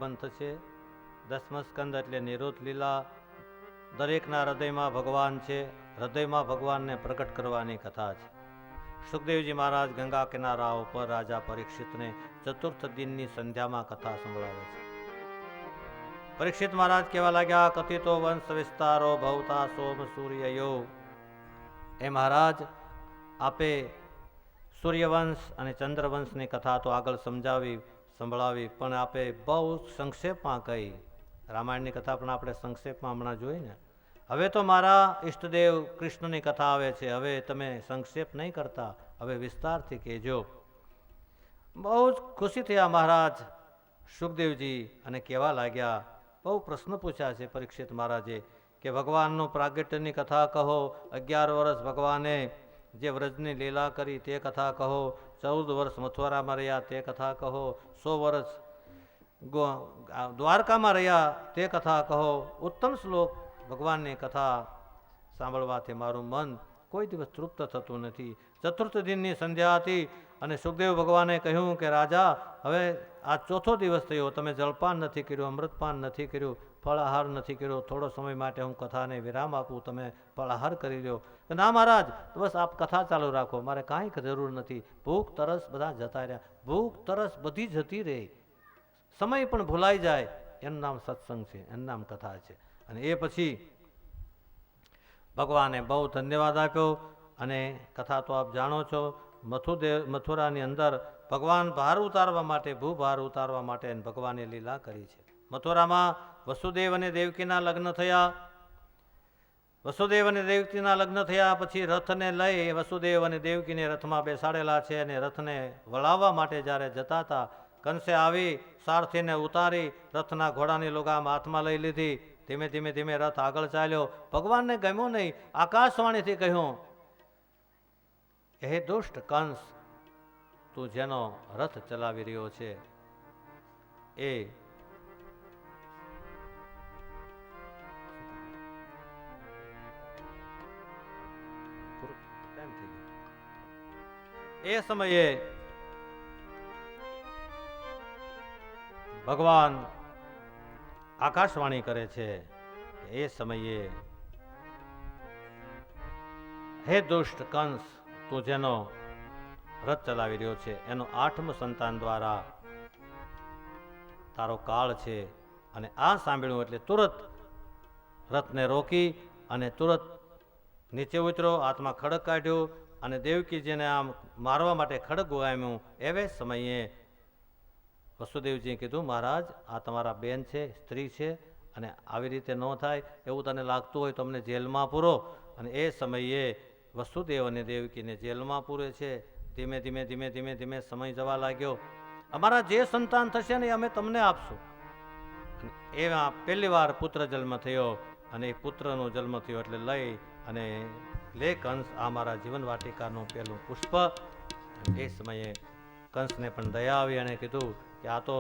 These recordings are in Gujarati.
આગમન થશે. 10મો સ્કંદ એટલે નિરોધ લીલા. દરેકના હૃદયમાં ભગવાન છે. હૃદયમાં ભગવાનને પ્રગટ કરવાની કથા છે. સુખદેવજી મહારાજ ગંગા કિનારા ઉપર રાજા પરીક્ષિતને ચતુર્થ દિનની સંધ્યામાં કથા સંભળાવે છે. પરીક્ષિત મહારાજ કહેવા લાગ્યા, કથિતો વંશ વિસ્તારો ભવતા સોમ સૂર્યયો. એ મહારાજ, આપે સૂર્યવંશ અને ચંદ્રવંશની કથા તો આગળ સંભળાવી, પણ આપે બહુ સંક્ષેપમાં કહી. રામાયણની કથા પણ આપણે સંક્ષેપમાં હમણાં જોઈ ને. હવે તો મારા ઈષ્ટદેવ કૃષ્ણની કથા આવે છે, હવે તમે સંક્ષેપ નહીં કરતા, હવે વિસ્તારથી કહેજો. બહુ જ ખુશી થયા મહારાજ સુખદેવજી અને કહેવા લાગ્યા. બહુ પ્રશ્ન પૂછ્યા છે પરીક્ષિત મહારાજે કે ભગવાનનું પ્રાગટ્યની કથા કહો. 11 વર્ષ ભગવાને જે વ્રજની લીલા કરી તે કથા કહો. 14 વર્ષ મથુરામાં રહ્યા તે કથા કહો. 100 વર્ષ દ્વારકામાં રહ્યા તે કથા કહો. ઉત્તમ શ્લોક ભગવાનની કથા સાંભળવાથી મારું મન કોઈ દિવસ તૃપ્ત થતું નથી. ચતુર્થ દિનની સંધ્યા હતી અને સુખદેવ ભગવાને કહ્યું કે રાજા, હવે આ ચોથો દિવસ થયો, તમે જળપાન નથી કર્યું, અમૃતપાન નથી કર્યું, ફળાહાર નથી કર્યો. થોડો સમય માટે હું કથાને વિરામ આપું, તમે ફળાહાર કરી લો. ના મહારાજ, બસ આપ કથા ચાલુ રાખો, મારે કાંઈ જરૂર નથી. ભૂખ તરસ બધા જતા રહ્યા. ભૂખ તરસ બધી જતી રહે, સમય પણ ભૂલાઈ જાય. એનું નામ સત્સંગ છે, એનું નામ કથા છે. અને એ પછી ભગવાને બહુ ધન્યવાદ આપ્યો. અને કથા તો આપ જાણો છો, મથુરાની અંદર ભગવાન ભાર ઉતારવા માટે, ભૂભાર ઉતારવા માટે ભગવાને લીલા કરી છે. મથુરામાં વસુદેવ અને દેવકીના લગ્ન થયા. વસુદેવ અને દેવકીના લગ્ન થયા પછી રથને લઈ વસુદેવ અને દેવકીને રથમાં બેસાડેલા છે. અને રથને વળાવવા માટે જ્યારે જતા હતા, કંસે આવી સારથીને ઉતારી રથના ઘોડાની લગામ હાથમાં લઈ લીધી. ધીમે ધીમે ધીમે રથ આગળ ચાલ્યો. ભગવાનને ગમ્યું નહીં. આકાશવાણીથી કહ્યું, હે દુષ્ટ કંસ, તું જેનો રથ ચલાવી રહ્યો છે એ સમયે ભગવાન આકાશવાણી કરે છે. એ સમયે, હે દુષ્ટ કંસ, તું જેનો રથ ચલાવી રહ્યો છે એનો 8મું સંતાન દ્વારા તારો કાળ છે. અને આ સાંભળ્યું એટલે તુરત રથને રોકી અને તુરત નીચે ઉતર્યો, હાથમાં ખડગ કાઢ્યું અને દેવકીજીને આમ મારવા માટે ખડગ ઉગામ્યું. એવે સમયે વસુદેવજીએ કીધું, મહારાજ, આ તમારા બેન છે, સ્ત્રી છે, અને આવી રીતે ન થાય. એવું તને લાગતું હોય તો અમને જેલમાં પૂરો. અને એ સમયે વસુદેવ અને દેવકીને જેલમાં પૂરે છે. ધીમે ધીમે ધીમે ધીમે ધીમે સમય જવા લાગ્યો. અમારા જે સંતાન થશે ને એ અમે તમને આપશું. એમાં પહેલી વાર પુત્ર જન્મ થયો. અને એ પુત્રનો જન્મ થયો એટલે લઈ અને લે કંસ, આ મારા જીવન વાટિકાનું પહેલું પુષ્પ. એ સમયે કંસને પણ દયા આવી અને કીધું કે આ તો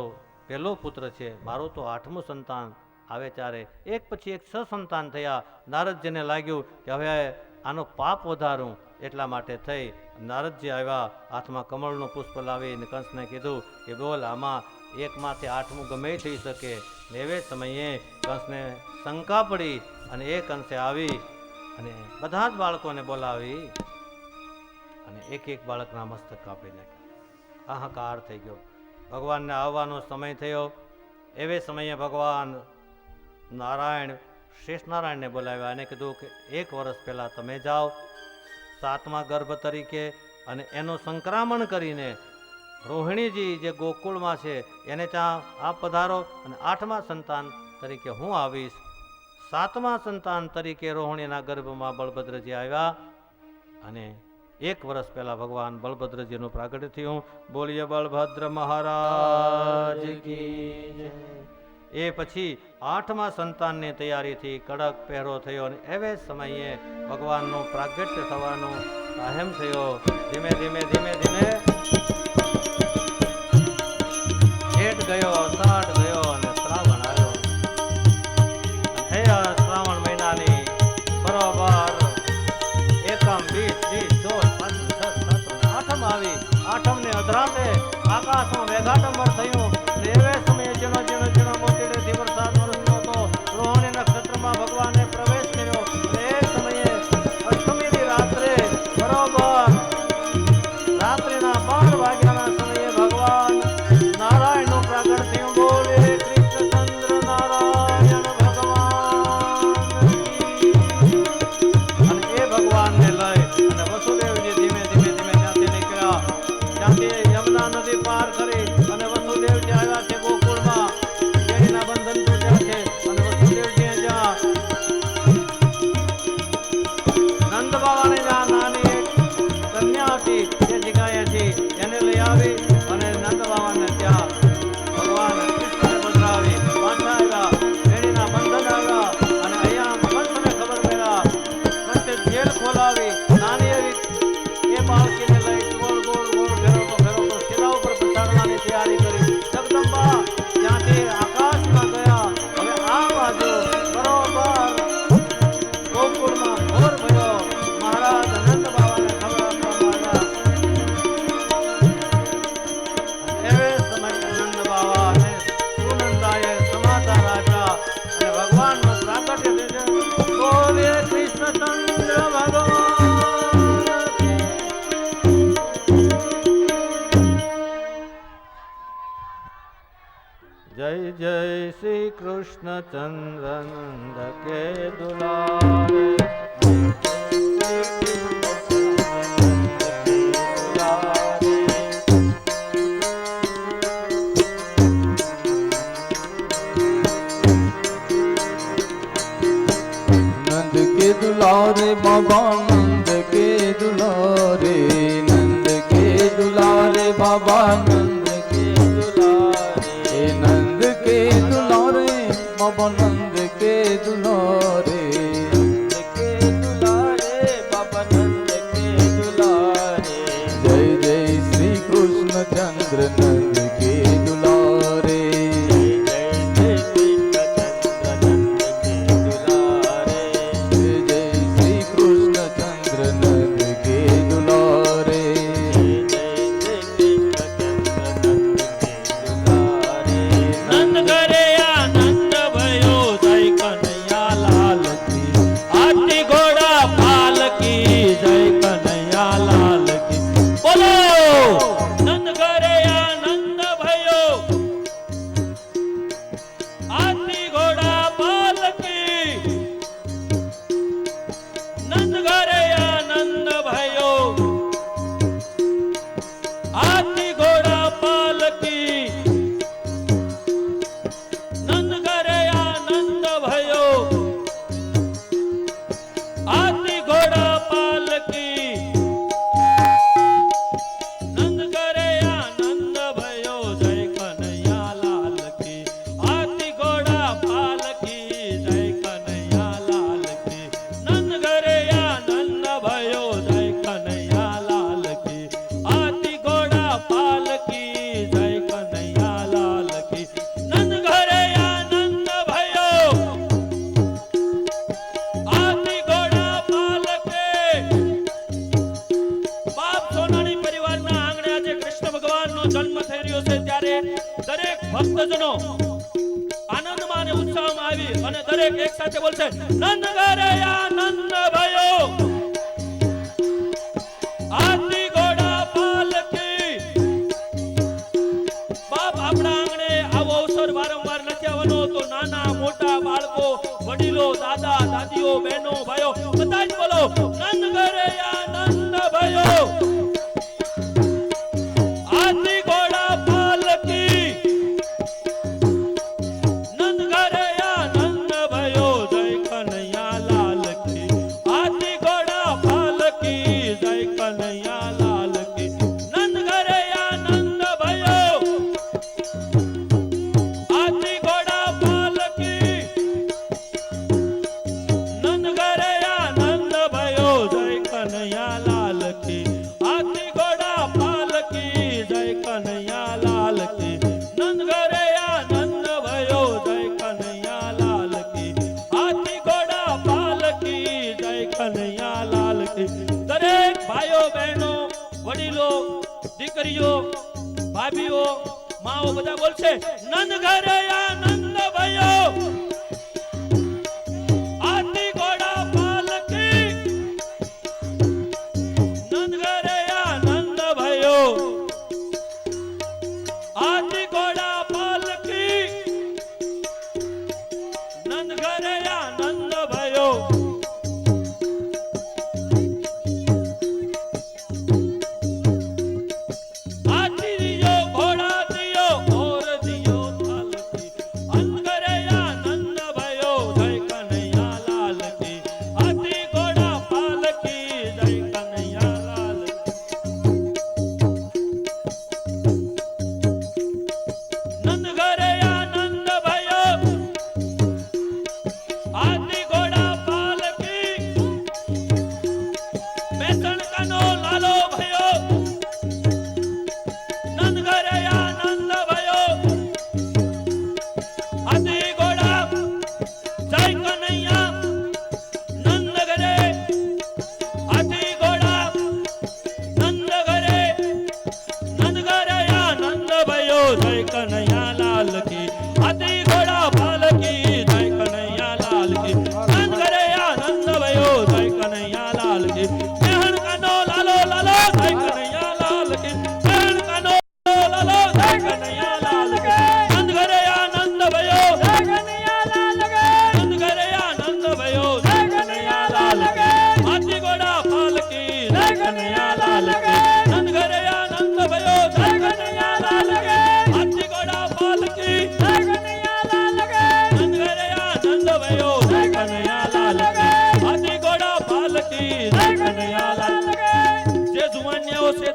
પહેલો પુત્ર છે, મારું તો 8મું સંતાન આવે ત્યારે એક પછી એક 6 સંતાન થયા. નારદજીને લાગ્યું કે હવે આનો પાપ વધારું, એટલા માટે થઈ નારદજી આવ્યા, હાથમાં કમળનું પુષ્પ લાવીને કંસને કીધું કે બોલ, આમાં એકમાંથી 8મું ગમે થઈ શકે. એવે સમયે કંસને શંકા પડી અને એ કંસે આવી અને બધા જ બાળકોને બોલાવી અને એક એક બાળકના મસ્તક કાપી નાખ્યા. હાહાકાર થઈ ગયો. ભગવાનને આવવાનો સમય થયો. એવે સમયે ભગવાન નારાયણ, શેષ નારાયણને બોલાવ્યા અને કીધું કે 1 વર્ષ પહેલા તમે જાઓ 7મા ગર્ભ તરીકે અને એનું સંક્રમણ કરીને રોહિણીજી જે ગોકુળમાં છે એને ત્યાં આપ પધારો. અને 8મા સંતાન તરીકે હું આવીશ. 7મા સંતાન તરીકે રોહિણીના ગર્ભમાં બળભદ્રજી આવ્યા. અને 1 વર્ષ પહેલા ભગવાન બળભદ્રજીનું પ્રાગટ્ય થયું. બોલીએ બળભદ્ર મહારાજ કી જય. એ પછી 8મા સંતાનની તૈયારીથી કડક પહેરો થયો. અને એવે સમયે ભગવાનનું પ્રાગટ્ય થવાનો કાયમ થયો. ધીમે ધીમે ધીમે ધીમે જેઠ ગયો, અષાઢ ગયો અને શ્રાવણ આવ્યો. હે શ્રાવણ મહિનાની બરોબર 1મ 20 8મ આવી. 8મને અધરાતે આકાશમાં મેઘાડંબર થયું. એવે સમયે જેનો જેનો જેનો जय श्री कृष्ण चंद्र नंद के दुलारे। नंद के दुलारे बाबा नंद के दुलारे, नंद के दुलारे बाबा नंद के दुलारे, नंद के दुलारे बाबा नंद के दुलारे, नंद के दुलारे बाबा नंद के दुलारे। जय जय श्री कृष्ण चंद्र नंद के दुलारे, ભક્તજનો આનંદમાં અને ઉત્સાહમાં આવી અને દરેક એક સાથે બોલશે નંદ ઘરે આનંદ ભયો હાથી ઘોડા પાલકી। બાપ આપણા આંગણે આવો અવસર વારંવાર નથી આવવાનો તો નાના મોટા બાળકો વડીલો દાદા દાદીઓ બહેનો ભાઈઓ બધા જ બોલો નંદ ઘરે આનંદ ભયો હાથી ઘોડા પાલકી। દરેક ભાઈઓ બહેનો વડીલો દીકરીઓ ભાભીઓ માઓ બધા બોલશે નંદ ઘરે આનંદ ભયો હાથી ઘોડા પાલકી। નંદ ઘરે આનંદ ભયો હાથી ઘોડા પાલકી। નંદ ઘરે આનંદ ભયો નંદ ઘરે આનંદ ભયો હાથી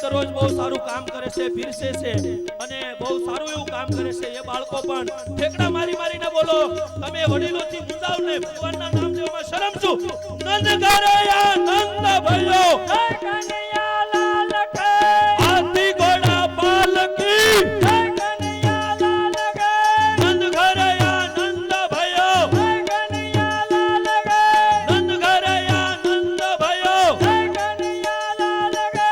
દરરોજ બહુ સારું કામ કરે છે, પીરસે છે અને બહુ સારું એવું કામ કરે છે. એ બાળકો પણ ઠેકડા મારીને બોલો, તમે વડીલોથી મુંજાવને ભગવાનના નામ લેવામાં શરમ છું. નંદ ઘરયા નંદ ભયો જય કનૈયાલાલ કે હાથી ઘોડા પાલકી જય કનૈયાલાલ કે નંદ ઘરયા નંદ ભયો જય કનૈયાલાલ કે નંદ ઘરયા નંદ ભયો જય કનૈયાલાલ કે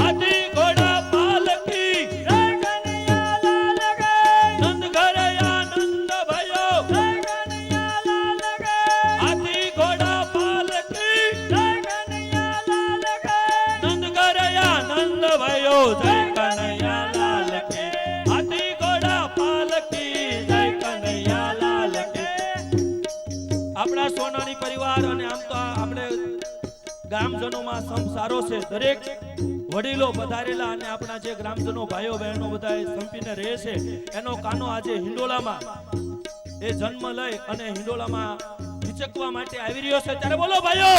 હાથી ઘોડા પાલકી જય કનૈયાલાલ કે નંદ ઘરયા નંદ ભયો જય કનૈયાલાલ કે હાથી ઘોડા પાલકી જય કનૈયાલાલ કે નંદ ઘરયા નંદ ભયો જય કનૈયાલાલ કે હાથી ઘોડા પાલકી જય કનૈયાલાલ કે. આપણા સોનાની પરિવાર અને આમ તો આપણે ગ્રામજનોમાં સંપ સારો છે. દરેક વડીલો પધારેલા અને આપણા જે ગ્રામજનો ભાઈઓ બહેનો બધા સંપીને રહે છે, એનો કાનો આજે હિંડોળામાં એ જન્મ લઈ અને હિંડોળામાં વિચકવા માટે આવી રહ્યો છે. ત્યારે બોલો ભાઈઓ,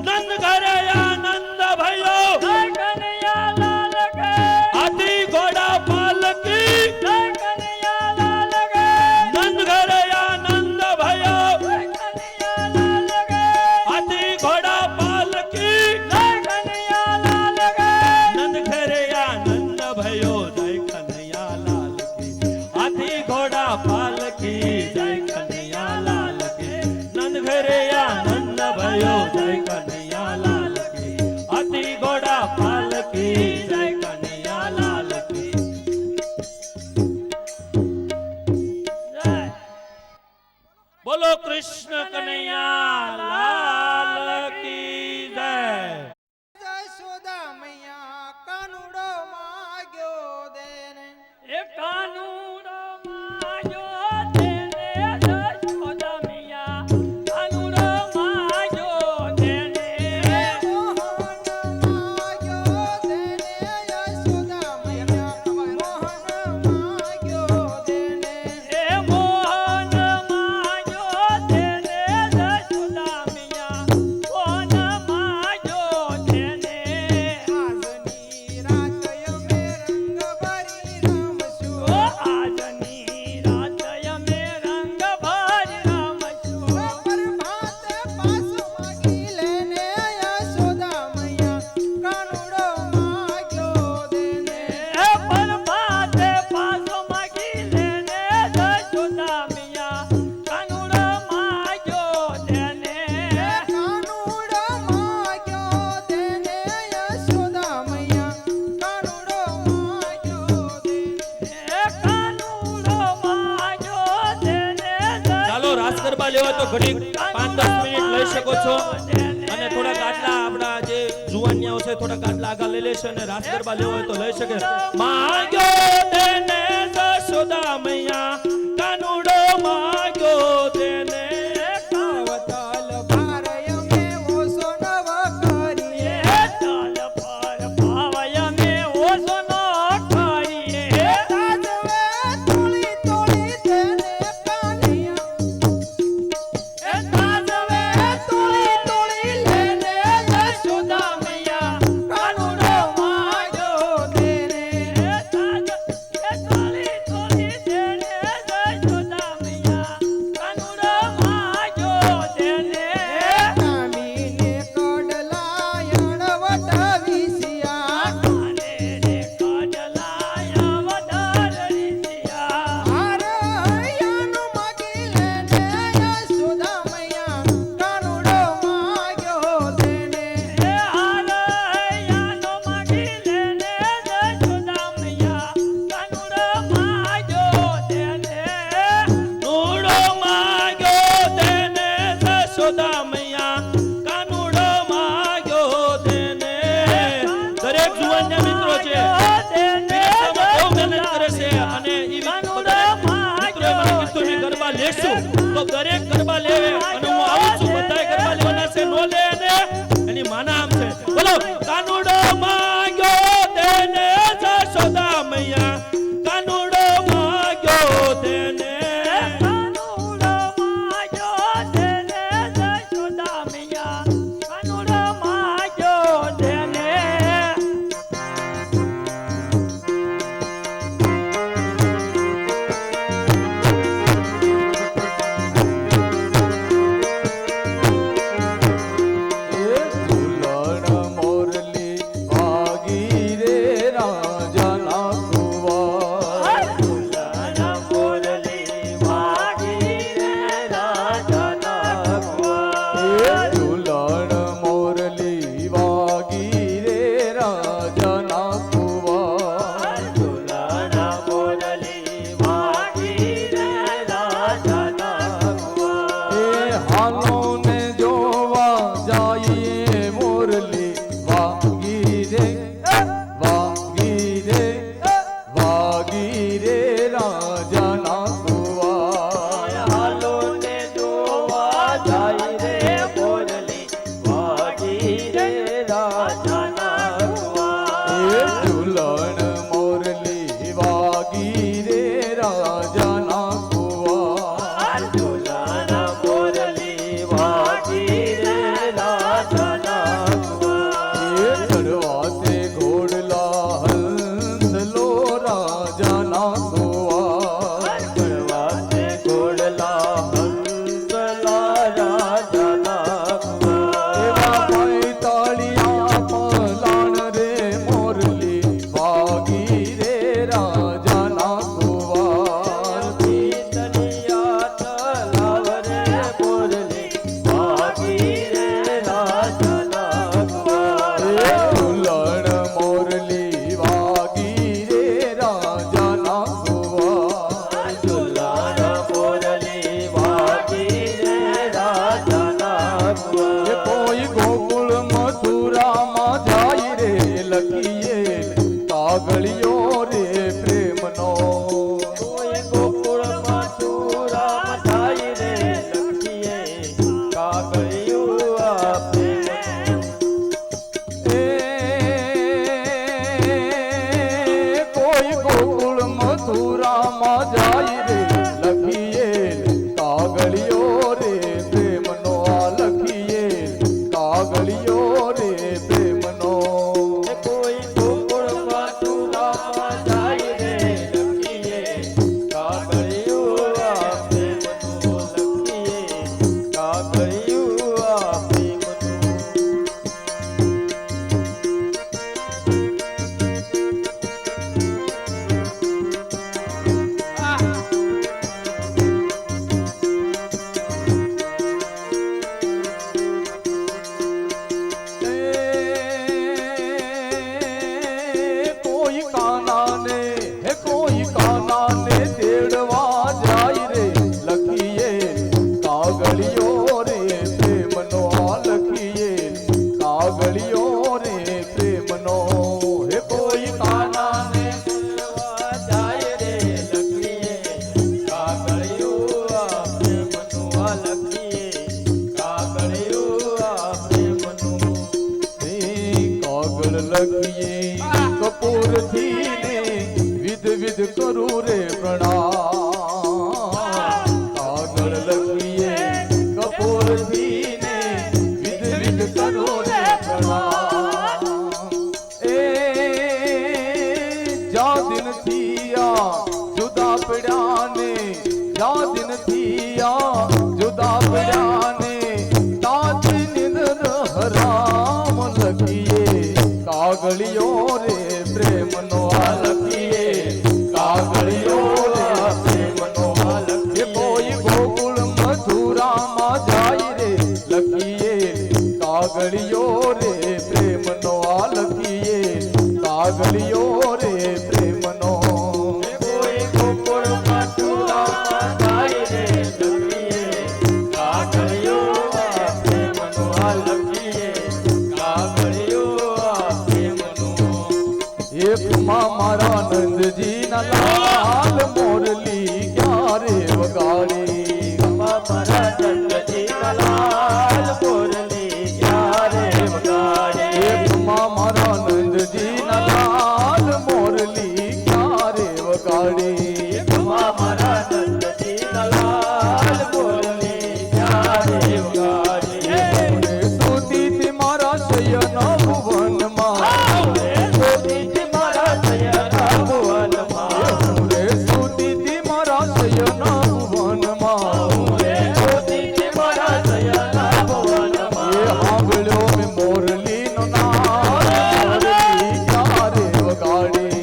નંદ ઘરયા નંદ ભયો જય કનૈયાલાલ કે હાથી ઘોડા પાલકી જય કનૈયાલાલ કે નંદ ઘરયા નંદ ભયો જય કનૈયાલાલ કે હાથી ઘોડા પાલકી જય કનૈયાલાલ કે નંદ ઘરયા નંદ ભયો જય કનૈયાલાલ કી હાથી ઘોડા પાલકી જય કનૈયાલાલ કી નંદ ઘરયા નંદ ભયો જય કનૈયાલાલ કી હાથી ઘોડા પાલકી જય કનૈયાલાલ કી. જય બોલો કૃષ્ણ કનૈયાલાલ કી જય. જશોદા મૈયા કાનુડો માગ્યો દેને એ કાનુડો માગ્યો તેને જશોદા મૈયા કાનુડો માગ્યો તેને મોહન માગ્યો દેને યશોદા મૈયા મોહન માગ્યો દેને એ મોહન માગ્યો તેને જશોદા મૈયા મોહન માગ્યો તેને આજની રાત અમે રંગ ભરી રમશું ઓ આજની રાત અમે રંગ ભરી રમશું પ્રભાતે પાસો માગી લેને યશોદા મૈયા કાનુડો માગ્યો દેને એ પરભાતે પાસો માગી લેને જશોદા મૈયા કાનુડો માગ્યો તેને કાનુડો માગ્યો દેને યશોદા મૈયા કાનુડો માગ્યો દેને એ કાનુડો માગ્યો તેને ચાલો રાસ ગરબા લેવા તો ઘડી 5-10 મિનિટ લઈ શકો છો અને થોડાક આટલા આપણા જે જુવાનિયાઓ છે થોડાક આટલા આગળ લઈ લેશે અને રાસ ગરબા લેવો હોય તો લઈ શકે. માગ્યો તેને જશોદા મૈયા કાનુડો માગ્યો તેને અવતાલ ભારય મે ઓસો નવ કરીએ એ તાલ પર ભાવય મે ઓસો નો કરીએ તાજવે તોળી તોળી તેને કાનિયા એ તાજવે તોળી તોળી લેને યશોદા મૈયા કાનુડો માગ્યો દેને એ તાજ એ તોલી તોલી તેને જશોદા મૈયા કાનુડો માગ્યો તેને કામીને કડલાયણ વટવિસિયા કાને રે કાડલાયા વધારણીયા હારયાનો માગી લેને યશોદા મૈયા કાનુડો માગ્યો દેને એ હારયાનો માગી લેને જશોદા મૈયા કાનુડો માગ્યો તેને નૂડો માગ્યો તેને જશોદા મૈયા કાનુડો માગ્યો તેને. દરેક જુવાનના મિત્રો છે પીરસામાં બહુ મહેનત કરે છે અને ઈ બધા મિત્રો એમાં કીધું મેં ગરબા લેશું તો દરેક ગરબા લેવે અને હું આવું છું બધાય ગરબા લેવાના છે નો લે ને એની માના આમ છે. બોલો કાનુડો માગ્યો તેને જશોદા મૈયા કાનુડો માગ્યો તેને કાનુડો માગ્યો તેને જશોદા મૈયા કાનુડો માગ્યો તેને એ કોઈ ગોકુળ મથુરામાં જાય રે લખીએ કાગળિયો રે પ્રેમનો કોઈ ગોકુળ મથુરામાં જાય રે લખીએ કાગળિયું આ પ્રેમનું. એ કોઈ ગોકુળ મથુરામાં જાય રે લખીએ કાગળિયો રે પ્રેમનો આ લખીએ કાગળિયો રે પ્રેમનો કોઈ ગોકુળ મથુરામાં જાય રે લખીએ કાગળિયું આ પ્રેમનું. લખીએ કાગળિયું આ પ્રેમનું. કોઈ કાનાને હે કોઈ કાનાને તેડવા જાય રે લખીએ કાગળિયો રે પ્રેમનો આ લખીએ કાગળિયો રે પ્રેમનો હે કોઈ કાનાને તેડવા જાય રે લખીએ કાગળિયું આ પ્રેમનું. આ લખીએ કાગળિયું આ પ્રેમનું. કાગળ લખીએ કપૂરથી ને વિધ વિધ કરું રે પ્રણામ કાગળ લખીએ કપૂરથી ને વિધ વિધ કરું રે પ્રણામ એ જા દિનથી આ જુદા પડ્યા ને જા દિનથી આ જુદા પડ્યા ને તાજી નિંદર હરામ લખીએ કાગળિયો રે પ્રેમનો આ લખીએ કાગળિયો રે પ્રેમનો આ લખીએ કોઈ ગોકુળ મથુરામાં જાય રે લખીએ કાગળિયો રે પ્રેમનો આ લખીએ કાગળિયો રે પ્રેમનો કોઈ ગોકુળ મથુરામાં જાય રે લખીએ કાગળિયું આ પ્રેમનું. આ લખીએ કાગળિયું આ પ્રેમનું. એકમાં મારા નંદજીના લાલ મોરલી ક્યારે વગાડી મારા ચંદ્રજીના લાલ મોરલી ક્યારે વગાડે. એકમાં મારા નંદજીના લાલ મોરલી ક્યારે વગાડી મારા ચંદ્રજીના લાલ મોરલી ક્યારે વગાડે. સુતીથી મારા શયન ભુવનમાં સુતીથી મારા શયના ભુવનમાં. સુતીથી મારા શયન ભુવનમાં સુતીથી મારા શયના ભુવનમાં. એ સાંભળ્યો મેં મોરલીનો નાદ મોરલી ક્યારે વગાડી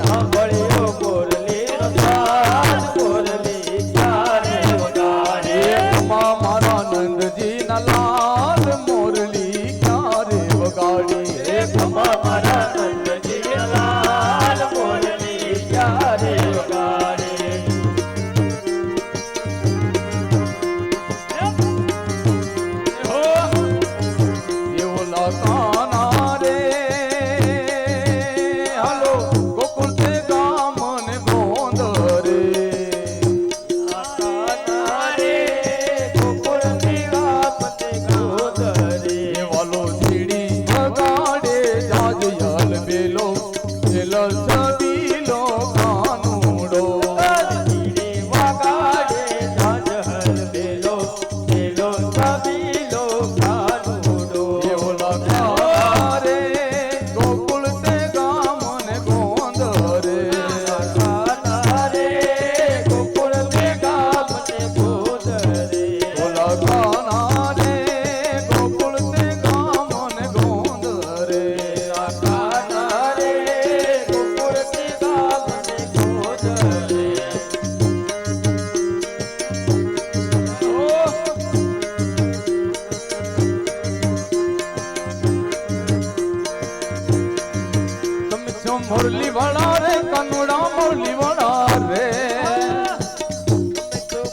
સાંભળ્યો મોરલીનો નાદ મોરલી ક્યારે વગાડે. એકમાં મારા નંદજીના લાલ મોરલી ક્યારે વગાડી મારા ચંદ્રજીના લાલ મોરલી ક્યારે વગાડે. એવલા કાના રે હાલો ગોકુળ તે ગામ ને ગોંદ રે રે ગોકુળની વાપતે ગોદરે. વાલો સીડી વગાડે જાજયલ બેલો એલ છબીલો કાનુડો ધીરે વગાડે જાજહલ બેલો બેલો છબીલો કાનુડો. એવલા કાના રે ગોકુળ તે ગામ ને ગોંદ રે રે ગોકુળને ગામને ગોદરે. ઓલા કાના રે ગોકુળ તે ગામ ને ગોંદ રે રે ગોકુળને ગામને ગોદરે. તમે છો મોરલી વાળા રે કનુડા મોરલી વાળા રે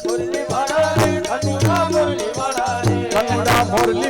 મુરલી વાળા રે કનુડા મુરલી વાળા રે. કનુડા મોરલી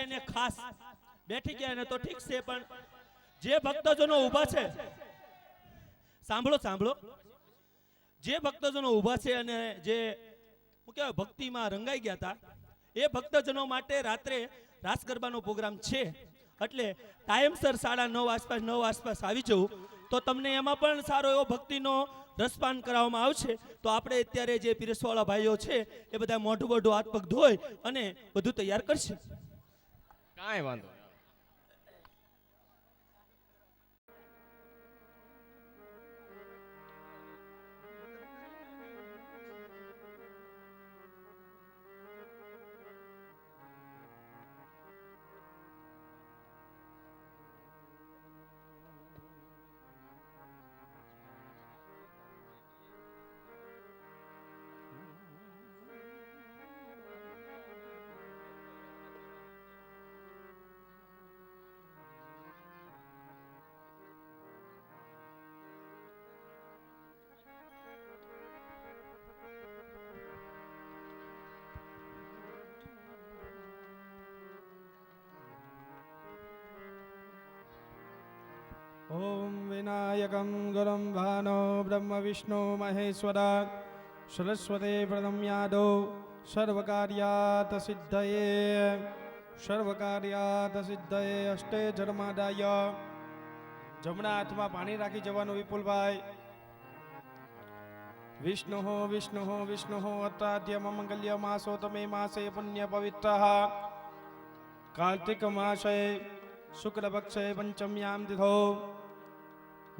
એને ખાસ બેઠી ગયા ને તો ઠીક છે, પણ જે ભક્તજનો ઊભા છે, સાંભળો સાંભળો, જે ભક્તજનો ઊભા છે અને જે શું કહેવાય ભક્તિમાં રંગાઈ ગયા હતા, એ ભક્તજનો માટે રાત્રે રાસ ગરબાનો પ્રોગ્રામ છે, એટલે ટાઈમસર 9:30 આસપાસ આવી જવું, તો તમને એમાં પણ સારો એવો ભક્તિનો રસપાન કરાવવામાં આવશે. તો આપણે અત્યારે જે પીરસવાળા ભાઈઓ છે એ બધા મોઢું બોઢું હાથ પગ ધોઈ અને બધું તૈયાર કરશે. કાંઈ વાંધો નહીં. ॐ विनायकं गुरुं भानो ब्रह्म विष्णु महेश्वरा सरस्वती प्रणम्यादो सर्वकार्यात सिद्धये अष्टे जन्मादाय जमना हाथમાં પાણી રાખી જવાનું વિપુલભાઈ. વિષ્ણુ વિષ્ણુ અત્રાદ્ય મંગલ્ય માસો તમે માસે પુણ્ય પવિત્રઃ કાર્તિક માસે શુક્લપક્ષે પંચમ્યામ તિથો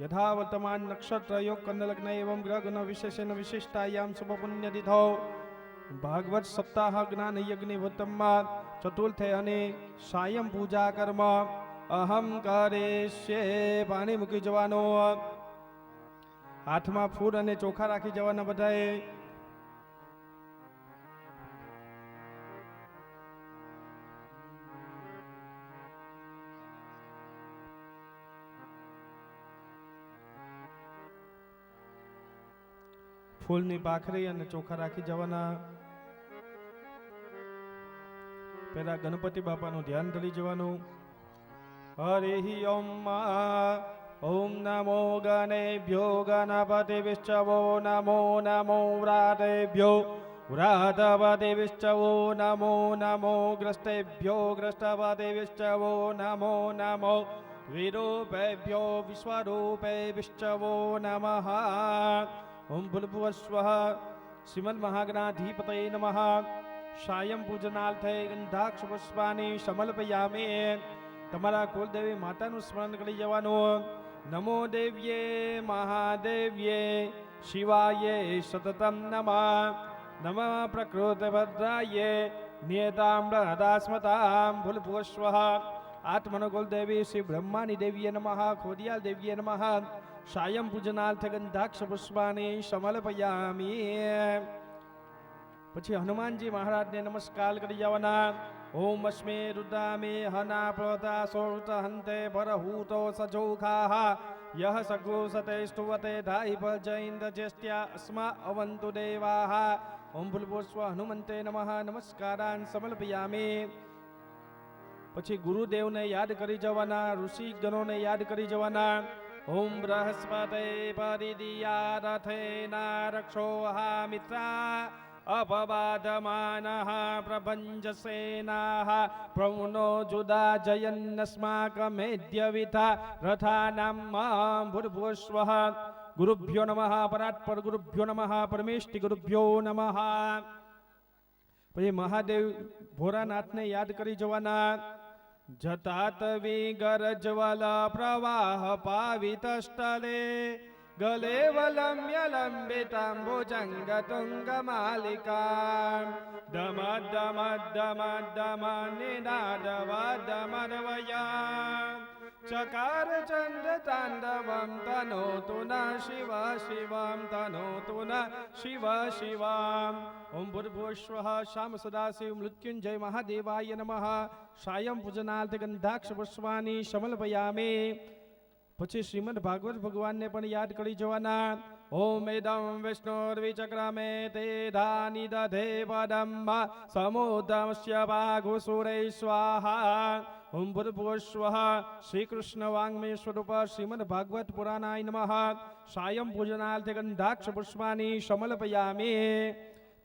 यथा वर्तमान नक्षत्र योग कन्नलग्न एवं ग्रह गुण विशेषण विशिष्टायाम शुभ पुण्य तिथौ भागवत सप्ताह ज्ञान यज्ञ वर्तमान चतुर्थे अने सायं पूजा कर्म अहम करिष्ये. पानी मूकी जवानो, हाथ में फूल अने चोखा राखी जवाना बधाए. ફૂલની પાખરી અને ચોખા રાખી જવાના. પહેલા ગણપતિ બાપાનું ધ્યાન ધરી જવાનું. હરિ ઓમ ઓમ નમો ગણેભ્યો ગણપતિભ્યો નમો નમો વ્રાતેભ્યો વ્રાતપતિભ્યો નમો નમો ગ્રસ્તેભ્યો ગ્રસ્તપતિભ્યો નમો નમો વિરૂપેભ્યો વિશ્વરૂપેભ્યો નમઃ. ओम भूर्भुवस्वः श्रीमन् महागणाधिपतये नमः. सायं पूजनार्थे गंधाक्ष पुष्पाणि समर्पयामि. તમારા કુલદેવી માતાનું સ્મરણ કરી જવાનું. નમો દેવ્યે મહાદેવ્યે શિવાય સતતમ નમઃ. નમઃ પ્રકૃતિ ભદ્રાય નિયતામ્રહદાસ્મતામ ભૂર્ભુવસ્વઃ. આત્મનો કુલદેવી શ્રી બ્રહ્માની દેવીએ નમઃ. ખોડિયાલ દેવીએ નમઃ. सायं पूजनार्थ गंधाक्ष पुष्पाणि समर्पयामि. પછી હનુમાનજી મહારાજને નમસ્કાર કરી જવાના. ओम अस्मे रुद्रामे हना प्रोता सोत हन्ते परहूतो सजोखाः यः सगोसते स्तुवते धाई भजैन्द्र ज्येष्ठ्या अस्मा अवन्तु देवाः. ओम भूर्भुवस्व हनुमन्ते नमः. नमस्कारान् समर्पयामि. પછી ગુરુદેવને યાદ કરી જવાના. ઋષિગણોને યાદ કરી જવાના. ओम बृहस्पते परिदिया रथेना रक्षोहा मित्रा अपवादमानः प्रभञ्जसेनाः प्रमुनो जुदा जयन्नस्माकमेद्यविथा रथानां भूर्भुवस्वः. गुरुभ्यो नमः. परात्पर गुरुभ्यो नमः. परमेष्टि गुरुभ्यो नमः. પછી મહાદેવ ભોળાનાથને યાદ કરી જવાના. जतात विगरज्वल प्रवाह पावित स्थले गले वलम्य लंबितांबुजंग तुंग मालिका दम दम दम दम निनाद वदमर्वया चकार चंद्र तांडवं तनोतु न शिव शिवं तनोतु न शिव शिवं. ओम भूर्भुवस्वः श्याम सदाशिव मृत्युंजय महादेवाय नमः. सायं पूजनार्थ गंधाक्ष पुष्पाणि समर्पयामि. પછી શ્રીમદ ભાગવત ભગવાનને પણ યાદ કરી જવાના. ॐ इदं विष्णुर्विचक्रमे ते धानि दधे पदं समुद्रमस्य वाघुसुरे स्वाहा ॐ भूर्भुवस्वः श्रीकृष्णवाङ्मय स्वरूप श्रीमद्भागवत पुराणाय नमः सायं पूजनार्थे गंधाक्ष पुष्पाणि समर्पयामि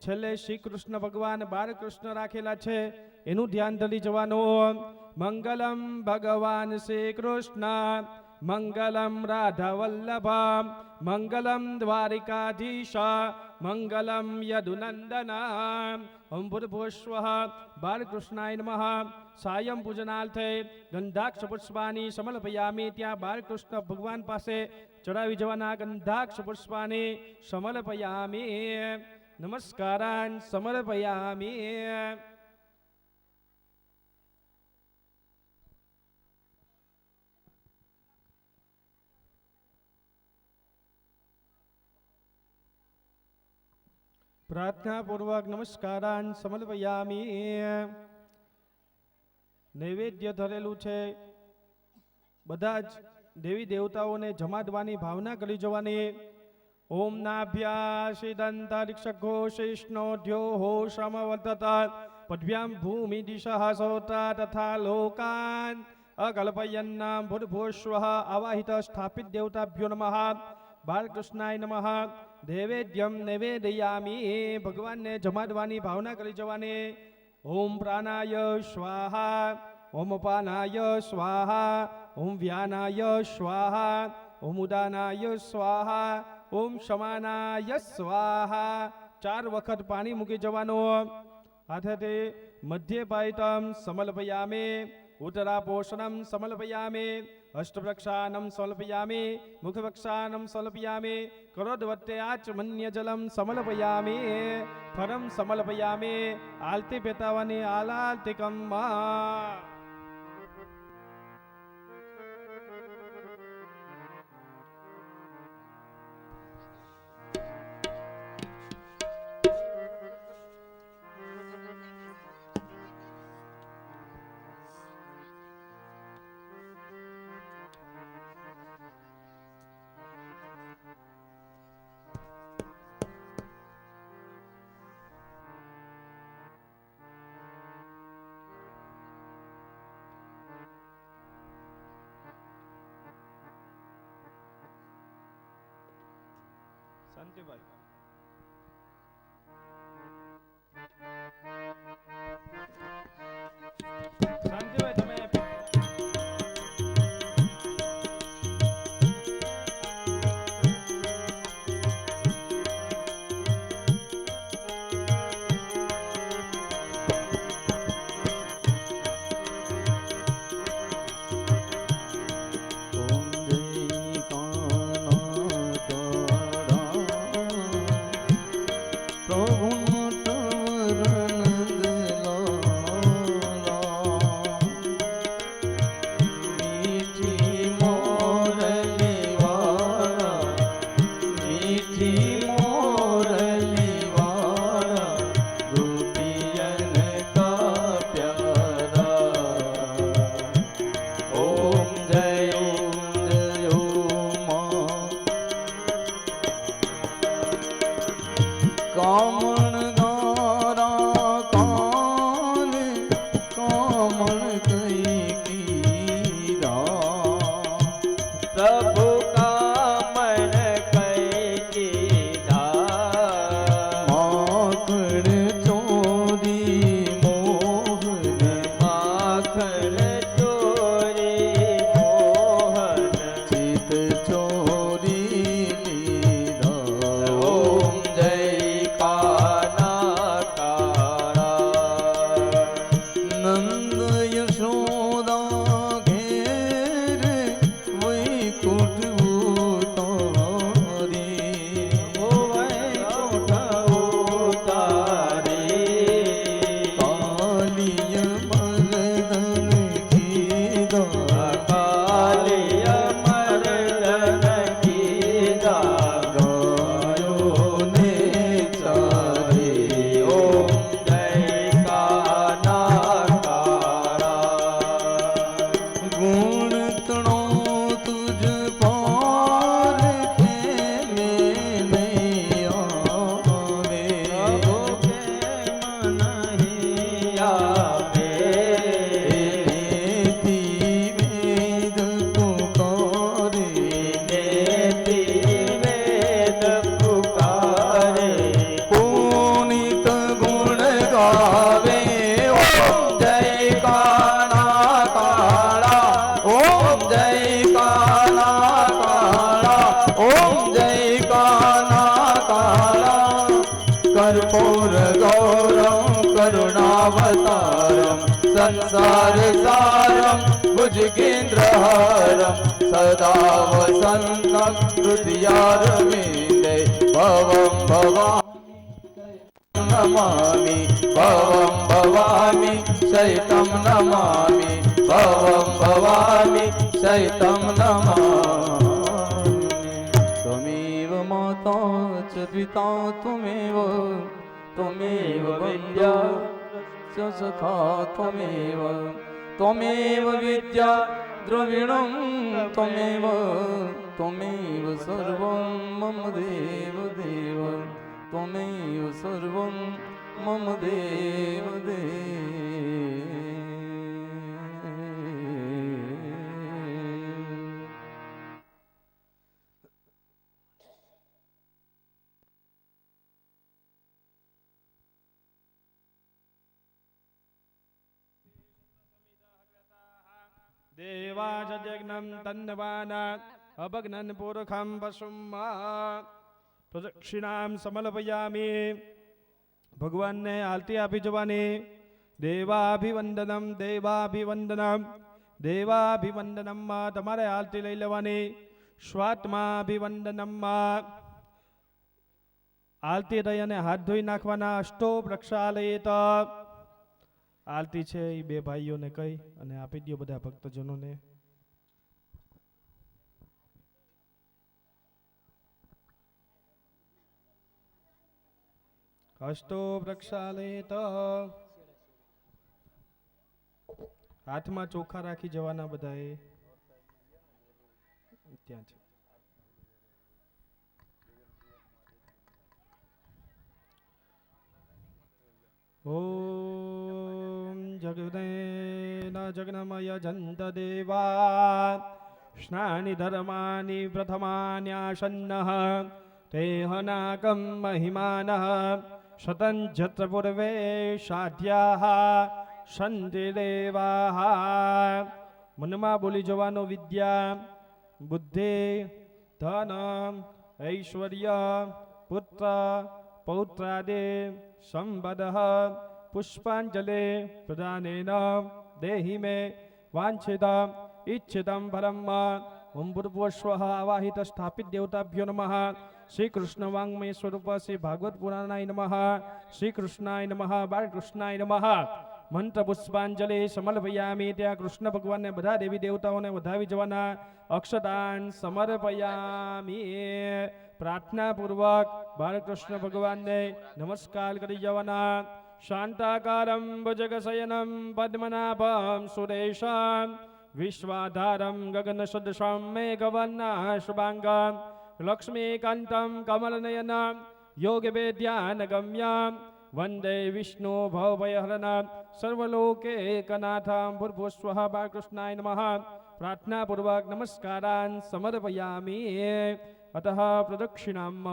છેલ્લે શ્રી કૃષ્ણ ભગવાન બાળકૃષ્ણ રાખેલા છે એનું ધ્યાન ધરી જવાનું મંગલમ ભગવાન શ્રી કૃષ્ણ મંગલમ રાધા વલ્લભ મંગલમ દ્વારિકાધીશ મંગલમ યદુનંદન ઓમ ભૂર્ભુવસ્વઃ બાળકૃષ્ણાય નમઃ સાયં પૂજનાર્થે ગંધાક્ષ પુષ્પાની સમર્પયામિ ત્યાં બાળકૃષ્ણ ભગવાન પાસે ચડાવી જવાના ગંધાક્ષ પુષ્પાની સમર્પયામિ નમસ્કારાન સમર્પયામિ પ્રાર્થનાપૂર્વક નમસ્કારાન સમર્પયામિ નૈવેદ્ય ધરેલું છે બધા જ દેવી દેવતાઓને જમાડવાની ભાવના કરી જવાની ઓમ નાભ્યાશિદંતરિક્ષઘોષિષ્ણોઢ્યો હો સમવર્તત પદ્ભ્યામ ભૂમિ દિશઃ સૌતા તથા લોકાન અકલ્પયન્નામ ભૂર્ભુવસ્વઃ આવાહિત સ્થાપિત દેવતાભ્યો નમઃ બાલકૃષ્ણાય નમઃ દેવેદ્યમ નૈવેદયામિ ભગવાનને જમાડવાની ભાવના કરી જવાની ઓમ પ્રાણાય સ્વાહા ઓમ અપાનાય સ્વાહા ઓમ વ્યાનાય સ્વાહા ઓમ ઉદાનાય સ્વાહા ઓમ શમાનાય સ્વાહા 4 વખત પાણી મૂકી જવાનું હાથેથી મધ્ય પાયતમ સમર્પયામિ ઉત્તરાપોષણમ સમર્પયામિ અષ્ટપ્રક્ષાનમ સમર્પયામિ મુખપ્રક્ષાનમ સમર્પયામિ કરોદવત્તે આચમન્યજલમ સમર્પયામિ ફરમ સમર્પયામિ આલતી પેતાવાની આલાતિકમ શાંતિભાઈ શાંતિભાઈ તમે કામણ कर्पूरगौरं करुणावतारं संसारसारं भुजगेन्द्रहारं सदा वसन्तं हृदयारविन्दे भवं नमामि भवं भवामि शैतं नमामि भवं भवामि शैतं नमामि त्वमेव माता च पिता त्वमेव विद्या च सखा त्वमेव विद्या द्रविणं त्वमेव सर्वं मम देव त्वमेव सर्वं मम देव देवाजज्ञं तन्नवान अभग्नं पुरखं पशुं प्रदक्षिणां समर्पयामि ભગવાનને આરતી આપી જવાની દેવાભિવંદનમમાં તમારે આરતી લઈ લેવાની સ્વાત્માભિવંદનમમાં આરતી થઈ અને હાથ ધોઈ નાખવાના અષ્ટો પ્રક્ષાલયિત આરતી છે એ બે ભાઈઓને કહી અને આપી દો બધા ભક્તજનોને અષ્ટો પ્રક્ષાલયિત હાથમાં ચોખા રાખી જવાના બધાએ ત્યાં છે ઓમ જગદેન જગનમય જંત દેવા સ્નાનિ ધર્માનિ પ્રથમાન્યાસન્નઃ તેહનાકં મહિમાનઃ શતંજત્ર પૂર્વે સાધ્યાઃ સંતિ દેવાઃ મનમાં બોલી જવાનો વિદ્યા બુદ્ધિ ધન ઐશ્વર્ય પુત્ર પૌત્રાદે સંપદઃ પુષ્પાંજલિ પ્રદાનેન દેહિ મે વાંછિતમ ઇચ્છિતમ ફલમ ઓમ ભૂર્ભુવઃ આવાહિત સ્થાપિત દેવતાભ્યો નમઃ શ્રી કૃષ્ણ વાંગ્મય સ્વરૂપ શ્રી ભાગવત પુરાણાય નમઃ શ્રી કૃષ્ણાય નમઃ બાળકૃષ્ણાય નમઃ મંત્ર પુષ્પાંજલિ સમર્પયામિ ત્યાં કૃષ્ણ ભગવાનને બધા દેવી દેવતાઓને વધાવી જવાના અક્ષદાન સમર્પયામિ પ્રાર્થના પૂર્વક બાળકૃષ્ણ ભગવાનને નમસ્કાર કરી જવાના શાંતાકારમ ભુજગશયનમ પદ્મનાભમ સુરેશમ વિશ્વાધારમ ગગન સદૃશમ મેઘવર્ણઃ શુભાંગમ લક્ષ્મીકાંતમ કમલનયનમ યોગવેદ્યાનગમ્યમ વંદે વિષ્ણુ ભવભયહરણમ સર્વલોકૈકનાથમ ભૂર્ભુવઃ બાળકૃષ્ણાય નમઃ પ્રાર્થના પૂર્વક નમસ્કારાન સમર્પયામિ અતઃ પ્રદક્ષિણામ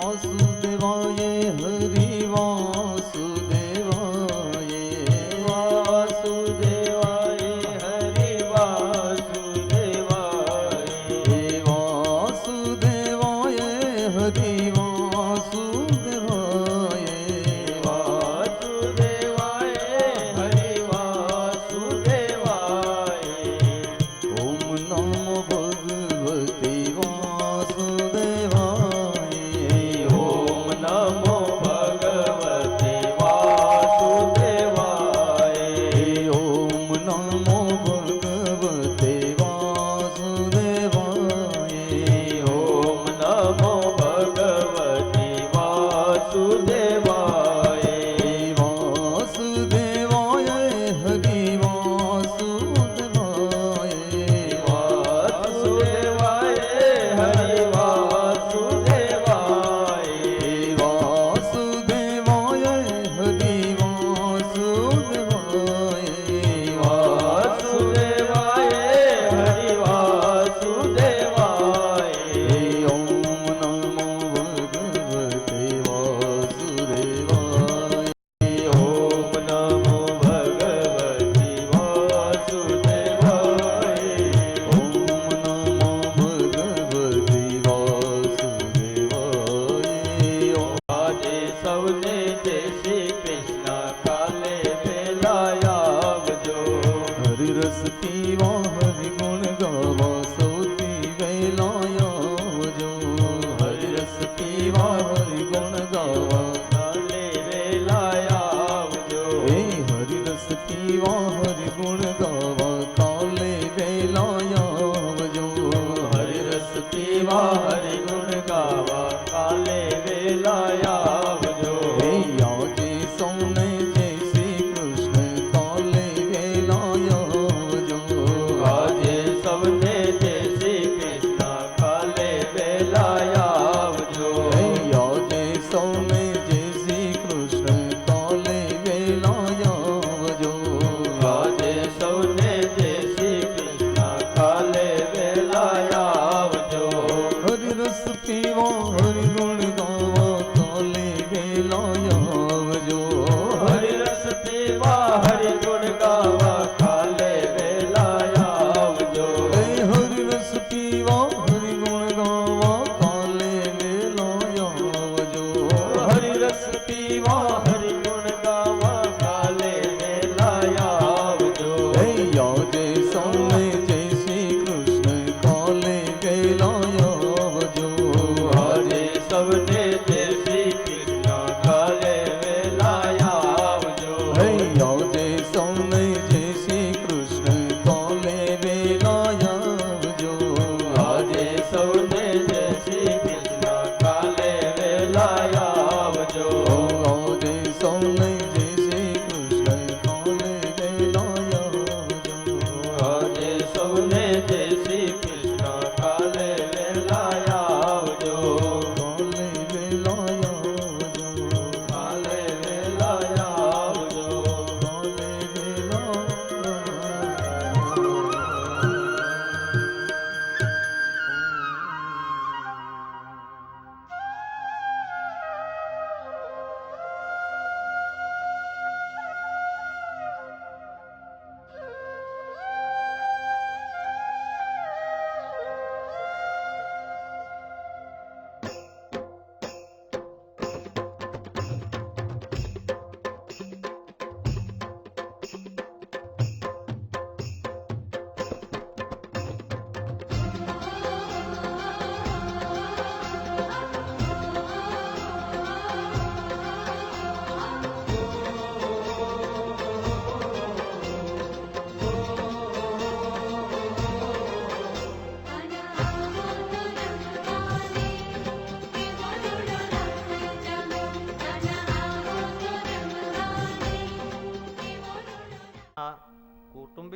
વાસુદેવાય હરિ વાસુદેવાય વાસુદેવાય હરિ વાસુદેવાય વાસુદેવાય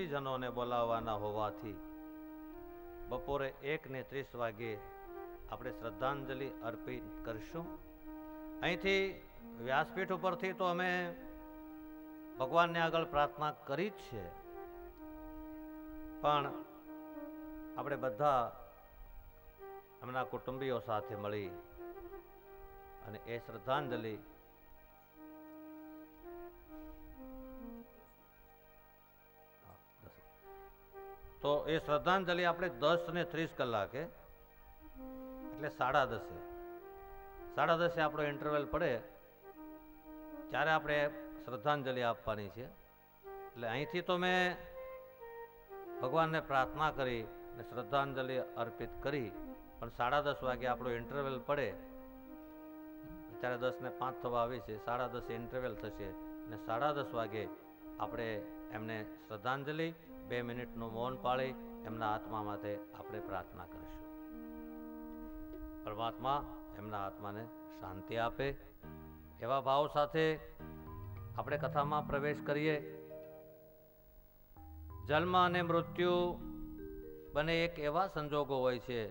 જ્ઞાતિજનોને બોલાવવાના હોવાથી બપોરે 1:30 વાગે આપણે શ્રદ્ધાંજલિ અર્પિત કરશું. અહીંથી વ્યાસપીઠ ઉપરથી તો અમે ભગવાનને આગળ પ્રાર્થના કરી જ છે, પણ આપણે બધા એમના કુટુંબીઓ સાથે મળી અને એ શ્રદ્ધાંજલિ તો એ શ્રદ્ધાંજલિ આપણે 10:30 કલાકે એટલે 10:30 આપણો ઇન્ટરવેલ પડે ત્યારે આપણે શ્રદ્ધાંજલિ આપવાની છે. એટલે અહીંથી તો મેં ભગવાનને પ્રાર્થના કરી અને શ્રદ્ધાંજલિ અર્પિત કરી, પણ 10:30 વાગે આપણો ઇન્ટરવેલ પડે, અત્યારે 10:05 થવા આવી છે, 10:30 ઇન્ટરવેલ થશે અને 10:30 વાગે આપણે એમને શ્રદ્ધાંજલિ 2 મિનિટનું મૌન પાળી એમના આત્મા માટે આપણે પ્રાર્થના કરીશું. પરમાત્મા એમના આત્માને શાંતિ આપે એવા ભાવ સાથે આપણે કથામાં પ્રવેશ કરીએ. જન્મ અને મૃત્યુ બંને એક એવા સંજોગો હોય છે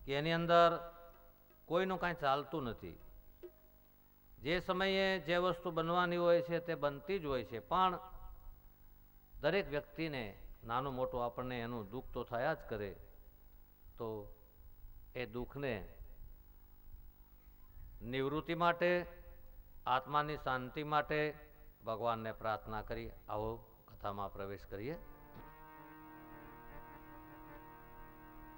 કે એની અંદર કોઈનું કાંઈ ચાલતું નથી. જે સમયે જે વસ્તુ બનવાની હોય છે તે બનતી જ હોય છે, પણ દરેક વ્યક્તિને નાનું મોટું આપણને એનું દુઃખ તો થયા જ કરે. તો એ દુઃખને નિવૃત્તિ માટે, આત્માની શાંતિ માટે ભગવાનને પ્રાર્થના કરી આવો કથામાં પ્રવેશ કરીએ.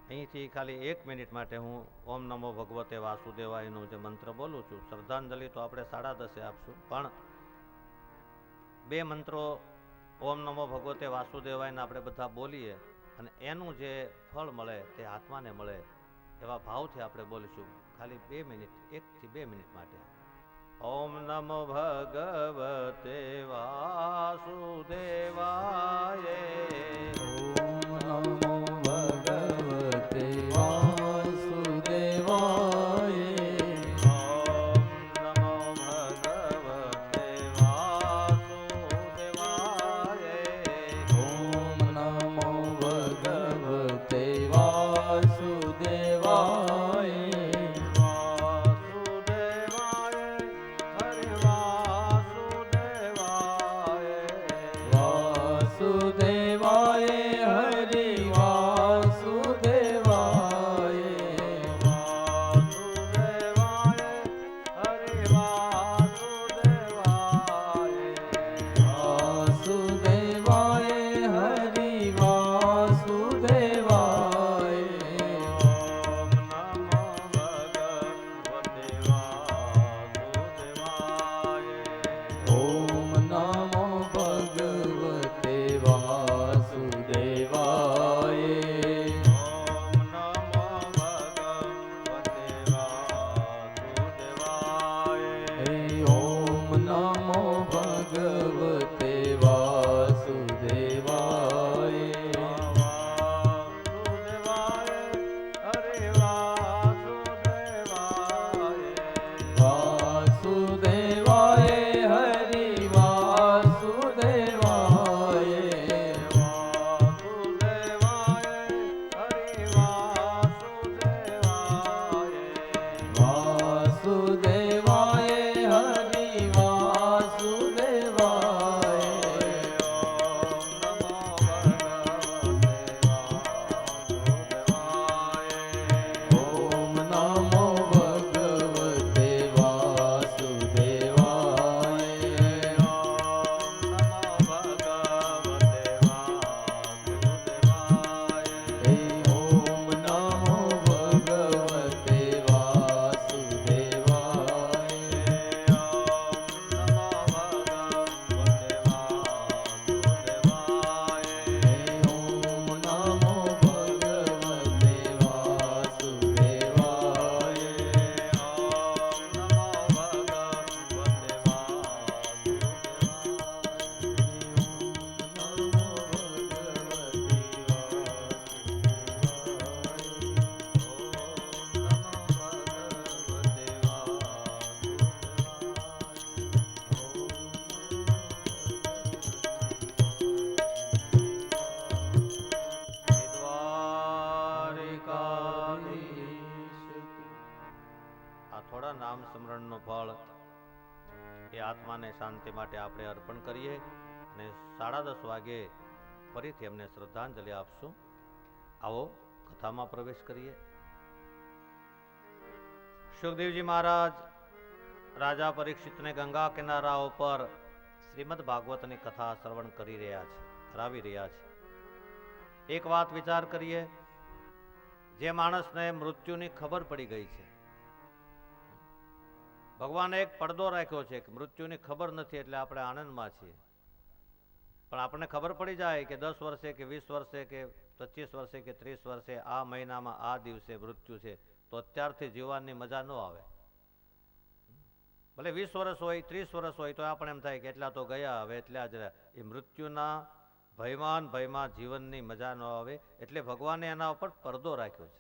અહીંથી ખાલી 1 મિનિટ માટે હું ઓમ નમો ભગવતે વાસુદેવાયનો જે મંત્ર બોલું છું, શ્રદ્ધાંજલિ તો આપણે 10:30 આપશું, પણ 2 મંત્રો ઓમ નમો ભગવતે વાસુદેવાયને આપણે બધા બોલીએ અને એનું જે ફળ મળે તે આત્માને મળે એવા ભાવથી આપણે બોલીશું. ખાલી 2 મિનિટ, 1 થી 2 મિનિટ માટે. ઓમ નમો ભગવતે વાસુદેવાય. ઓમ નમો ભગવતે વાસુદેવાય. ઓમ નમો ભગવતે વાસુદેવાય. ઓમ નમો ભગવતે વાસુદેવાય. વાસુદેવાય હરિ વાસુદેવાય. વાસુદેવાય હરિ વાસુદેવાય. ઓમ નમો ભગવતે વાસુદેવાય. ઓમ નમો ભગવતે વાસુદેવાય. વાસુદેવાય હરિ વાસુદેવાય. વાસુદેવાય હરિ વાસુદેવાય. આત્માને શાંતિ માટે આપણે અર્પણ કરીએ અને 10:30 વાગે ફરીથી એમને શ્રદ્ધાંજલિ આપશું. આવો કથામાં પ્રવેશ કરીએ. સુખદેવજી મહારાજ રાજા પરીક્ષિતને ગંગા કિનારા ઉપર શ્રીમદ ભાગવતની કથા શ્રવણ કરી રહ્યા છે, કરાવી રહ્યા છે. એક વાત વિચાર કરીએ, જે માણસને મૃત્યુની ખબર પડી ગઈ છે, ભગવાને એક પડદો રાખ્યો છે કે મૃત્યુની ખબર નથી એટલે આપણે આનંદમાં છીએ. પણ આપણને ખબર પડી જાય કે 10 વર્ષે કે 20 વર્ષે કે 25 વર્ષે કે 30 વર્ષે આ મહિનામાં આ દિવસે મૃત્યુ છે, તો અત્યારથી જીવવાની મજા ન આવે. ભલે 20 વર્ષ હોય 30 વર્ષ હોય તો આપણે એમ થાય કે એટલા તો ગયા, હવે એટલા જ રહ્યા. એ મૃત્યુના ભયમાં જીવનની મજા ન આવે એટલે ભગવાને એના ઉપર પડદો રાખ્યો છે.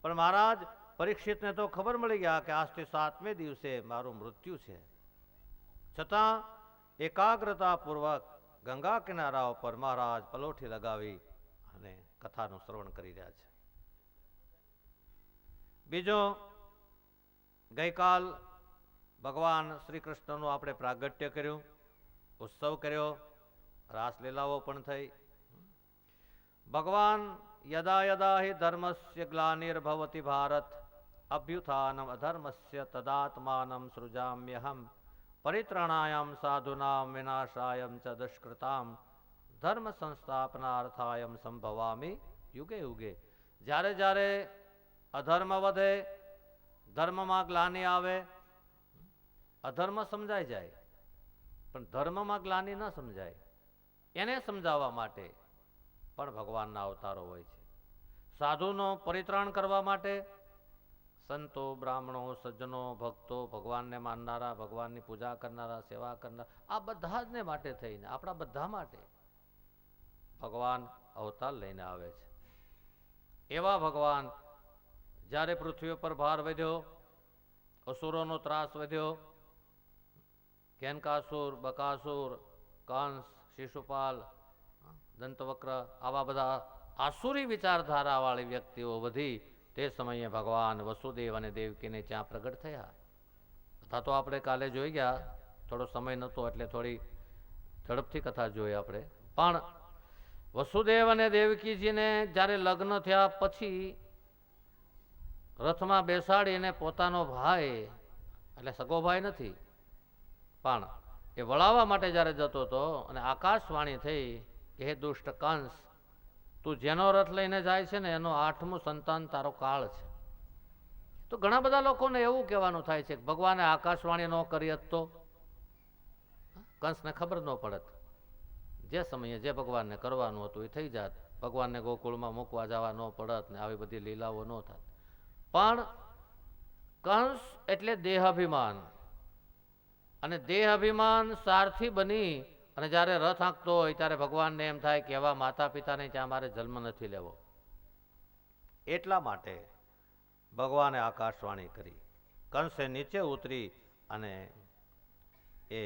પણ મહારાજ પરીક્ષિતને તો ખબર મળી ગયા કે આજથી 7મે દિવસે મારું મૃત્યુ છે, છતાં એકાગ્રતા પૂર્વક ગંગા કિનારા ઉપર મહારાજ પલોઠી લગાવી અને કથાનું શ્રવણ કરી રહ્યા છે. બીજો, ગઈકાલ ભગવાન શ્રી કૃષ્ણનું આપણે પ્રાગટ્ય કર્યું, ઉત્સવ કર્યો, રાસલીલાઓ પણ થઈ. ભગવાન યદા યદા હિ ધર્મસ્ય ગ્લાનિર્ભવતિ ભારત અભ્યુત્થાનમ અધર્મસ્ય તદાત્માનમ સૃજામ્યહમ પરિત્રાણાયમ સાધુનામ વિનાશાયમ ચ દુષ્કૃતામ ધર્મ સંસ્થાપનાર્થાયમ સંભવામિ યુગે યુગે. જ્યારે જ્યારે અધર્મ વધે, ધર્મમાં ગ્લાનિ આવે, અધર્મ સમજાઈ જાય પણ ધર્મમાં ગ્લાનિ ન સમજાય, એને સમજાવવા માટે પણ ભગવાનના અવતારો હોય છે. સાધુનો પરિત્રાણ કરવા માટે સંતો, બ્રાહ્મણો, સજ્જનો, ભક્તો, ભગવાનને માનનારા, ભગવાનની પૂજા કરનારા, સેવા કરનારા, આ બધા જ ને માટે થઈને, આપણા બધા માટે ભગવાન અવતાર લઈને આવે છે. એવા ભગવાન જ્યારે પૃથ્વી પર ભાર વધ્યો, અસુરોનો ત્રાસ વધ્યો, કેનકાસુર, બકાસુર, કંસ, શિશુપાલ, દંતવક્ર, આવા બધા આસુરી વિચારધારાવાળી વ્યક્તિઓ વધી, તે સમયે ભગવાન વસુદેવ અને દેવકીને ત્યાં પ્રગટ થયા. કથા તો આપણે કાલે જોઈ ગયા, થોડો સમય નહોતો એટલે થોડી ઝડપથી કથા જોઈ આપણે. પણ વસુદેવ અને દેવકીજીને જ્યારે લગ્ન થયા પછી રથમાં બેસાડીને પોતાનો ભાઈ, એટલે સગો ભાઈ નથી, પણ એ વળાવવા માટે જ્યારે જતો હતો અને આકાશવાણી થઈ કે હે દુષ્ટ કંસ, તું જેનો રથ લઈને જાય છે ને એનો 8મું સંતાન તારો કાળ છે. તો ઘણા બધા લોકોને એવું કહેવાનું થાય છે કે ભગવાને આકાશવાણી ન કરી હોત તો કંસને ખબર ન પડત. જે સમયે જે ભગવાનને કરવાનું હતું એ થઈ જાત, ભગવાનને ગોકુળમાં મૂકવા જવા ન પડત ને આવી બધી લીલાઓ ન થાત. પણ કંસ એટલે દેહાભિમાન, અને દેહ અભિમાન સારથી બની અને જ્યારે રથ હાંકતો હોય ત્યારે ભગવાનને એમ થાય કે એવા માતા પિતાને ત્યાં મારે જન્મ નથી લેવો. એટલા માટે ભગવાને આકાશવાણી કરી. કંસે નીચે ઉતરી અને એ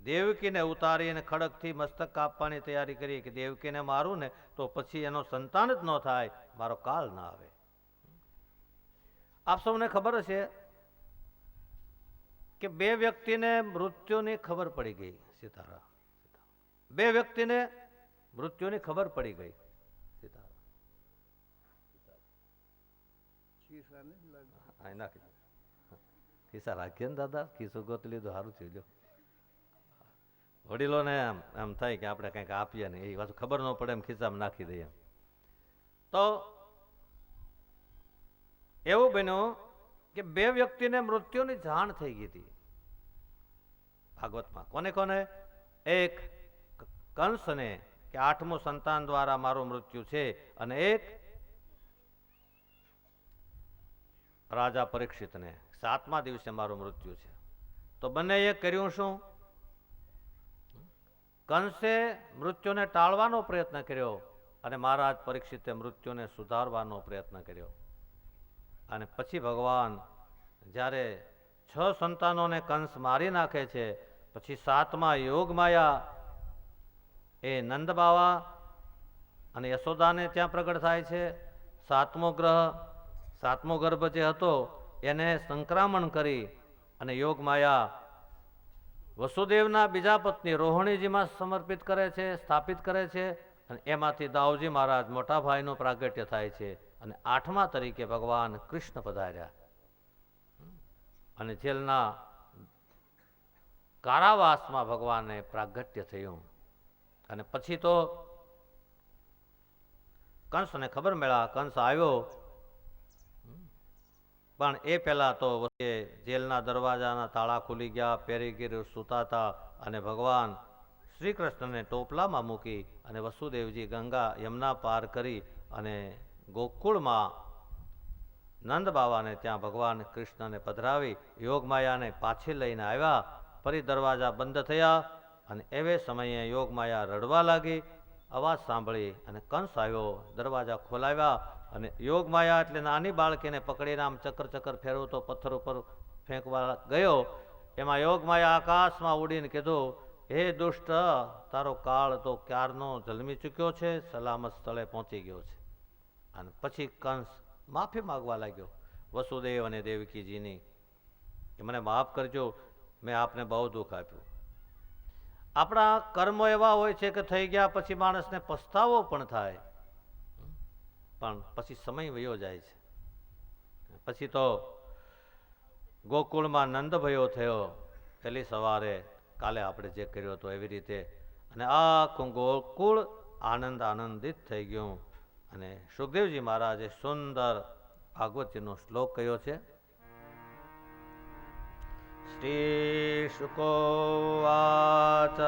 દેવકીને ઉતારી અને ખડગથી મસ્તક કાપવાની તૈયારી કરી કે દેવકીને મારું ને તો પછી એનો સંતાન જ ન થાય, મારો કાળ ના આવે. આપ સૌને ખબર હશે કે 2 વ્યક્તિને મૃત્યુની ખબર પડી ગઈ. સીતારામ, 2 વ્યક્તિને મૃત્યુની ખબર પડી ગઈ. સીતારામ, ખિસ્સા રાખીએ ને દાદા, ખિસ્સો ગોતી લીધું, સારું થયું. જો વડીલોને એમ થાય કે આપણે કંઈક આપીએ ને એ વાત ખબર ન પડે એમ ખિસ્સામાં નાખી દઈએ. તો એવું બન્યું કે 2 વ્યક્તિને મૃત્યુની જાણ થઈ ગઈ હતી ભાગવતમાં. કોને કોને? એક કંસને કે 8મું સંતાન દ્વારા મારું મૃત્યુ છે, અને એક રાજા પરીક્ષિતને 7મા દિવસે મારું મૃત્યુ છે. તો બંનેએ કર્યું શું? કંસે મૃત્યુને ટાળવાનો પ્રયત્ન કર્યો અને મહારાજ પરીક્ષિતે મૃત્યુને સુધારવાનો પ્રયત્ન કર્યો. અને પછી ભગવાન જ્યારે 6 સંતાનોને કંસ મારી નાખે છે, પછી 7મા યોગમાયા એ નંદ બાવા અને યશોદાને ત્યાં પ્રગટ થાય છે. 7મો ગ્રહ, 7મો ગર્ભ જે હતો એને સંક્રમણ કરી અને યોગમાયા વસુદેવના બીજા પત્ની રોહિણીજીમાં સમર્પિત કરે છે, સ્થાપિત કરે છે, અને એમાંથી દાઉજી મહારાજ મોટા ભાઈનું પ્રાગટ્ય થાય છે, અને 8મા તરીકે ભગવાન કૃષ્ણ પધાર્યા. અને જેલના કારાવાસમાં ભગવાનને પ્રાગટ્ય થયું. અને પછી તો કંસને ખબર મળ્યા, કંસ આવ્યો, પણ એ પહેલા તો જેલના દરવાજાના તાળા ખુલી ગયા, પેરીગીર સૂતા હતા, અને ભગવાન શ્રી કૃષ્ણને ટોપલામાં મૂકી અને વસુદેવજી ગંગા યમુના પાર કરી અને ગોકુળમાં નંદ બાવાને ત્યાં ભગવાન કૃષ્ણને પધરાવી યોગમાયાને પાછી લઈને આવ્યા. ફરી દરવાજા બંધ થયા અને એવે સમયે યોગમાયા રડવા લાગી. અવાજ સાંભળી અને કંસ આવ્યો, દરવાજા ખોલાવ્યા, અને યોગમાયા એટલે નાની બાળકીને પકડીને આમ ચક્કર ચક્કર ફેરવતો પથ્થર ઉપર ફેંકવા ગયો. એમાં યોગમાયા આકાશમાં ઉડીને કીધું, હે દુષ્ટ, તારો કાળ તો ક્યારનો જન્મી ચૂક્યો છે, સલામત સ્થળે પહોંચી ગયો છે. અને પછી કંસ માફી માગવા લાગ્યો વસુદેવ અને દેવકીજીની, કે મને માફ કરજો, મેં આપને બહુ દુઃખ આપ્યું. આપણા કર્મો એવા હોય છે કે થઈ ગયા પછી માણસને પસ્તાવો પણ થાય, પણ પછી સમય વયો જાય છે. પછી તો ગોકુળમાં નંદ ભયો થયો પેલી સવારે, કાલે આપણે જે કર્યો હતો એવી રીતે, અને આખું ગોકુળ આનંદિત થઈ ગયું. અને સુખદેવજી મહારાજે સુંદર ભાગવતજીનો શ્લોક કહ્યો છે. શ્રી શુકોવાચ